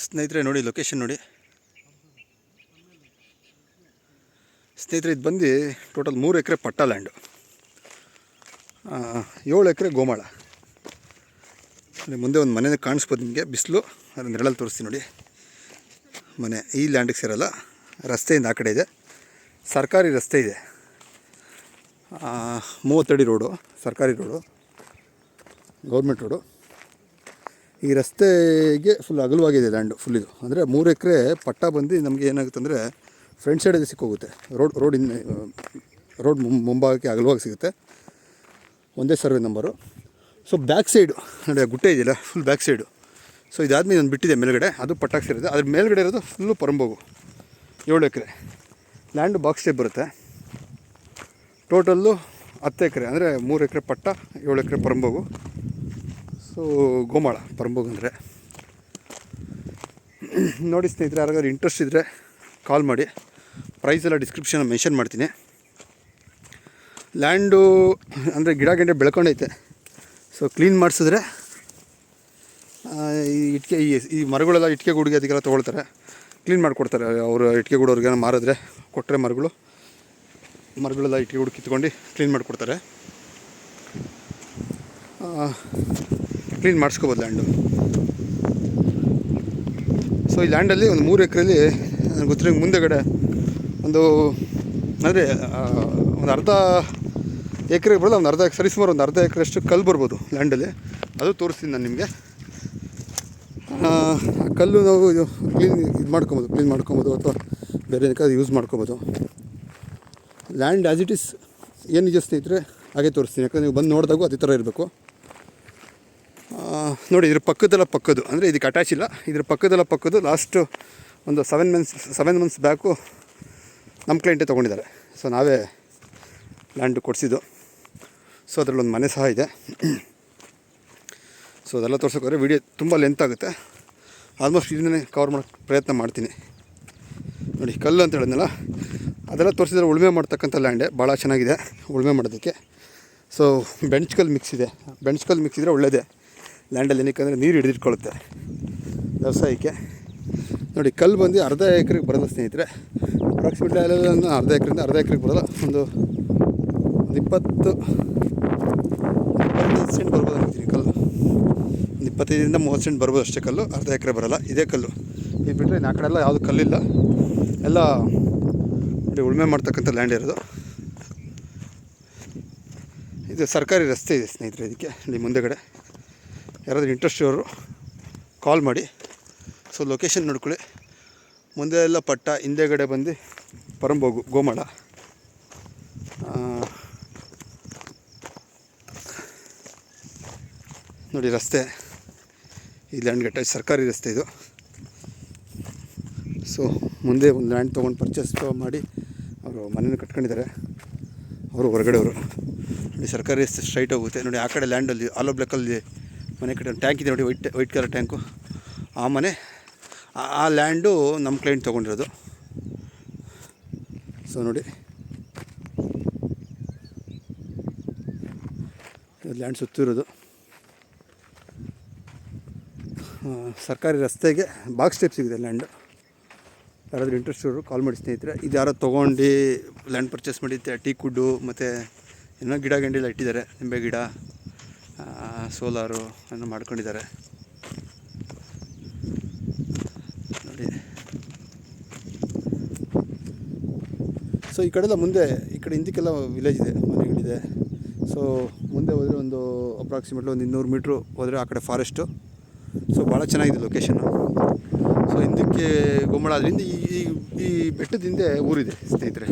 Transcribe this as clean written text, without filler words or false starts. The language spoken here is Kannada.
ಸ್ನೇಹಿತರೆ ನೋಡಿ ಲೊಕೇಶನ್ ನೋಡಿ ಸ್ನೇಹಿತರೆ. ಇದು ಬಂದು ಟೋಟಲ್ 3 ಎಕರೆ ಪಟ್ಟ ಲ್ಯಾಂಡು, 7 ಎಕರೆ ಗೋಮಾಳ. ಮುಂದೆ ಒಂದು ಮನೆ ಕಾಣಿಸ್ಬೋದು ನಿಮಗೆ, ಬಿಸಿಲು ಅದನ್ನು ನೆರಳಲ್ಲಿ ತೋರಿಸ್ತೀನಿ ನೋಡಿ. ಮನೆ ಈ ಲ್ಯಾಂಡಿಗೆ ಸೇರಲ್ಲ, ರಸ್ತೆಯಿಂದ ಆ ಕಡೆ ಇದೆ, ಸರ್ಕಾರಿ ರಸ್ತೆ ಇದೆ. 30 ಅಡಿ ರೋಡು, ಸರ್ಕಾರಿ ರೋಡು, ಗೌರ್ಮೆಂಟ್ ರೋಡು. ಈ ರಸ್ತೆಗೆ ಫುಲ್ ಅಗಲವಾಗಿದೆ ಲ್ಯಾಂಡು ಫುಲ್. ಇದು ಅಂದರೆ 3 ಎಕರೆ ಪಟ್ಟ ಬಂದು ನಮಗೆ ಏನಾಗುತ್ತೆ ಅಂದರೆ ಫ್ರಂಟ್ ಸೈಡಲ್ಲಿ ಸಿಕ್ಕೋಗುತ್ತೆ. ರೋಡ್ ಮುಂಭಾಗಕ್ಕೆ ಅಗಲವಾಗಿ ಸಿಗುತ್ತೆ, ಒಂದೇ survey number. So back side ನೋಡಿ, ಗುಟ್ಟೆ ಇದೆಯಲ್ಲ ಫುಲ್ ಬ್ಯಾಕ್ ಸೈಡು. ಸೊ ಇದಾದ್ಮೇಲೆ ಒಂದು ಬಿಟ್ಟಿದೆ ಮೇಲ್ಗಡೆ, ಅದು ಪಟ್ಟಾಗಿ ಸೇರಿದೆ. ಅದ್ರ ಮೇಲ್ಗಡೆ ಇರೋದು ಫುಲ್ಲು ಪರಂಬೋಗು. 7 ಎಕರೆ ಲ್ಯಾಂಡು ಬಾಕ್ಸ್ ಟೈಪ್ ಬರುತ್ತೆ. ಟೋಟಲ್ಲು 10 ಎಕರೆ, ಅಂದರೆ 3 ಎಕರೆ ಪಟ್ಟ, 7 ಎಕರೆ ಪರಂಬೋಗು. ಸೊ ಗೋಮಾಳ ಪರಂಬೋಗು ಅಂದರೆ ನೋಡಿ ಸ್ನೇಹಿತರೆ. ಯಾರಿಗಾದ್ರು ಇಂಟ್ರೆಸ್ಟ್ ಇದ್ದರೆ ಕಾಲ್ ಮಾಡಿ. ಪ್ರೈಸ್ ಎಲ್ಲ ಡಿಸ್ಕ್ರಿಪ್ಷನ್ ಮೆನ್ಷನ್ ಮಾಡ್ತೀನಿ. ಲ್ಯಾಂಡು ಅಂದರೆ ಗಿಡ ಗಂಟೆ ಬೆಳ್ಕೊಂಡೈತೆ. ಸೊ ಕ್ಲೀನ್ ಮಾಡಿಸಿದ್ರೆ ಈ ಮರಗಳೆಲ್ಲ ಇಟ್ಟಿಗೆ ಗೂಡಿಗೆ ಅದಕ್ಕೆಲ್ಲ ತೊಗೊಳ್ತಾರೆ, ಕ್ಲೀನ್ ಮಾಡಿಕೊಡ್ತಾರೆ. ಅವರು ಇಟ್ಟಿಗೆ ಗೂಡೋರಿಗೇನೋ ಮಾರಿದ್ರೆ ಕೊಟ್ಟರೆ ಮರಗಳೆಲ್ಲ ಇಟ್ಟಿಗೆ ಗೂಡು ಕಿತ್ಕೊಂಡು ಕ್ಲೀನ್ ಮಾಡಿಕೊಡ್ತಾರೆ. Clean ಮಾಡಿಸ್ಕೋಬೋದು land. ಸೊ ಈ ಲ್ಯಾಂಡಲ್ಲಿ ಒಂದು 3 ಎಕರೆಯಲ್ಲಿ ನನಗೆ ಗೊತ್ತಿರೋ ಮುಂದೆಗಡೆ ಒಂದು ಅಂದರೆ ಒಂದು ಅರ್ಧ ಎಕರೆ ಬರೋಲ್ಲ, ಒಂದು ಅರ್ಧ ಸರಿಸುಮಾರು ಒಂದು ಅರ್ಧ ಎಕರೆಷ್ಟು ಕಲ್ಲು ಬರ್ಬೋದು ಲ್ಯಾಂಡಲ್ಲಿ. ಅದು ತೋರಿಸ್ತೀನಿ ನಾನು ನಿಮಗೆ. ಕಲ್ಲು ನಾವು ಕ್ಲೀನ್ ಮಾಡ್ಕೊಬೋದು ಅಥವಾ ಬೇರೆ ಏನಕ್ಕಾದ್ರೂ ಯೂಸ್ ಮಾಡ್ಕೊಬೋದು. ಲ್ಯಾಂಡ್ ಆ್ಯಸ್ ಇಟ್ ಈಸ್ ಏನಿದೆ ಸ್ನೇಹಿತರೆ ಹಾಗೆ ತೋರಿಸ್ತೀನಿ, ಯಾಕಂದರೆ ನೀವು ಬಂದು ನೋಡಿದಾಗೂ ಅದೇ ಥರ ಇರಬೇಕು. ನೋಡಿ ಇದ್ರ ಪಕ್ಕದ್ದು ಅಂದರೆ ಇದಕ್ಕೆ ಅಟ್ಯಾಚ್ ಇಲ್ಲ, ಇದ್ರ ಪಕ್ಕದ್ದು ಲಾಸ್ಟ್ ಒಂದು 7 ಮಂತ್ಸ್ ಬ್ಯಾಕು ನಮ್ಮ ಕ್ಲೈಂಟೇ ತೊಗೊಂಡಿದ್ದಾರೆ. ಸೊ ನಾವೇ ಲ್ಯಾಂಡ್ ಕೊಡಿಸಿದ್ದು. ಸೊ ಅದರಲ್ಲೊಂದು ಮನೆ ಸಹ ಇದೆ. ಸೊ ಅದೆಲ್ಲ ತೋರ್ಸೋಕ್ಕೋದ್ರೆ ವೀಡಿಯೋ ತುಂಬ ಲೆಂತ್ ಆಗುತ್ತೆ. ಆಲ್ಮೋಸ್ಟ್ ಇದನ್ನೇ ಕವರ್ ಮಾಡೋಕ್ಕೆ ಪ್ರಯತ್ನ ಮಾಡ್ತೀನಿ. ನೋಡಿ ಕಲ್ಲು ಅಂತ ಹೇಳಿದ್ನಲ್ಲ, ಅದೆಲ್ಲ ತೋರಿಸಿದ್ರೆ ಉಳುಮೆ ಮಾಡ್ತಕ್ಕಂಥ ಲ್ಯಾಂಡೇ, ಭಾಳ ಚೆನ್ನಾಗಿದೆ ಉಳುಮೆ ಮಾಡೋದಕ್ಕೆ. ಸೊ ಬೆಂಚ್ ಕಲ್ಲು ಮಿಕ್ಸ್ ಇದ್ದರೆ ಒಳ್ಳೆಯದೇ ಲ್ಯಾಂಡಲ್ಲಿ. ಏನಕ್ಕೆ ಅಂದರೆ ನೀರು ಹಿಡಿದಿಟ್ಕೊಳ್ಳುತ್ತೆ ವ್ಯವಸಾಯಕ್ಕೆ. ನೋಡಿ ಕಲ್ಲು ಬಂದು ಅರ್ಧ ಎಕರೆಗೆ ಬರೋಲ್ಲ ಸ್ನೇಹಿತರೆ. ಅಪ್ರಾಕ್ಸಿಮೇಟ್ಲಿ ಅಲ್ಲ ಅರ್ಧ ಎಕರೆಗೆ ಬರೋಲ್ಲ, ಒಂದು 25 ಸೆಂಟ್ ಬರ್ಬೋದು ಅಂತೀನಿ ಕಲ್ಲು. 25ರಿಂದ 30 ಸೆಂಟ್ ಬರ್ಬೋದು ಅಷ್ಟೇ ಕಲ್ಲು, ಅರ್ಧ ಎಕರೆ ಬರೋಲ್ಲ. ಇದೇ ಕಲ್ಲು. ಇದು ಬಿಟ್ಟರೆ ಆ ಕಡೆ ಎಲ್ಲ ಯಾವುದು ಕಲ್ಲಿಲ್ಲ, ಎಲ್ಲ ನೋಡಿ ಉಳುಮೆ ಮಾಡ್ತಕ್ಕಂಥ ಲ್ಯಾಂಡ್ ಇರೋದು. ಇದು ಸರ್ಕಾರಿ ರಸ್ತೆ ಇದೆ ಸ್ನೇಹಿತರೆ ಇದಕ್ಕೆ. ಇಲ್ಲಿ ಮುಂದೆಗಡೆ ಯಾರಾದರೂ ಇಂಟ್ರೆಸ್ಟ್ ಇರೋರು ಕಾಲ್ ಮಾಡಿ. ಸೊ ಲೊಕೇಶನ್ ನೋಡ್ಕೊಳ್ಳಿ. ಮುಂದೆ ಎಲ್ಲ ಪಟ್ಟ, ಹಿಂದೆಗಡೆ ಬಂದು ಪರಂಬೋಗು ಗೋಮಾಳ. ನೋಡಿ ರಸ್ತೆ, ಈ ಲ್ಯಾಂಡ್ ಗಟ್ಟ ಸರ್ಕಾರಿ ರಸ್ತೆ ಇದು. ಸೊ ಮುಂದೆ ಒಂದು ಲ್ಯಾಂಡ್ ತೊಗೊಂಡು ಪರ್ಚೇಸ್ ಮಾಡಿ ಅವರು ಮನೇನ ಕಟ್ಕೊಂಡಿದ್ದಾರೆ. ಅವರು ಹೊರಗಡೆಯವರು. ನೋಡಿ ಸರ್ಕಾರಿ ರಸ್ತೆ ಸ್ಟ್ರೈಟ್ ಹೋಗುತ್ತೆ. ನೋಡಿ ಆ ಕಡೆ ಲ್ಯಾಂಡಲ್ಲಿ ಆಲೋ ಬ್ಲಾಕಲ್ಲಿ ಮನೆ ಕಟ್ಟಿ ಟ್ಯಾಂಕ್ ಇದೆ ನೋಡಿ, ವೈಟ್ ಕಲರ್ ಟ್ಯಾಂಕು. ಆ ಮನೆ, ಆ ಲ್ಯಾಂಡು ನಮ್ಮ ಕ್ಲೈಂಟ್ ತೊಗೊಂಡಿರೋದು. ಸೊ ನೋಡಿ ಲ್ಯಾಂಡ್ ಸುತ್ತಿರೋದು. ಸರ್ಕಾರಿ ರಸ್ತೆಗೆ ಬಾಕ್ಸ್ ಟೈಪ್ ಸಿಗಿದೆ ಲ್ಯಾಂಡು. ಯಾರಾದರೂ ಇಂಟ್ರೆಸ್ಟ್ ಇರೋರು ಕಾಲ್ ಮಾಡಿ ಸ್ನೇಹಿತರೆ. ಇದು ಯಾರೋ ತೊಗೊಂಡು ಲ್ಯಾಂಡ್ ಪರ್ಚೇಸ್ ಮಾಡಿ ಟೀ ಕುಡ್ಡು ಮತ್ತು ಏನೋ ಗಿಡ ಗಂಡೆಲ್ಲ ಇಟ್ಟಿದ್ದಾರೆ, ನಿಂಬೆ ಗಿಡ, ಸೋಲಾರು ಏನೋ ಮಾಡ್ಕೊಂಡಿದ್ದಾರೆ ನೋಡಿ. ಸೊ ಈ ಕಡೆಲ್ಲ ಮುಂದೆ, ಈ ಕಡೆ ಹಿಂದಕ್ಕೆಲ್ಲ ವಿಲೇಜ್ ಇದೆ, ಮನೆಗಳಿದೆ. ಸೊ ಮುಂದೆ ಹೋದರೆ ಒಂದು ಅಪ್ರಾಕ್ಸಿಮೇಟ್ಲಿ ಒಂದು 200 ಮೀಟ್ರು ಹೋದರೆ ಆ ಕಡೆ ಫಾರೆಸ್ಟು. ಸೊ ಭಾಳ ಚೆನ್ನಾಗಿದೆ ಲೊಕೇಶನ್ನು. ಸೊ ಹಿಂದಕ್ಕೆ ಗೋಮಾಳ, ಅದರಿಂದ ಈ ಬೆಟ್ಟದ ಹಿಂದೆ ಊರಿದೆ ಸ್ನೇಹಿತರೆ.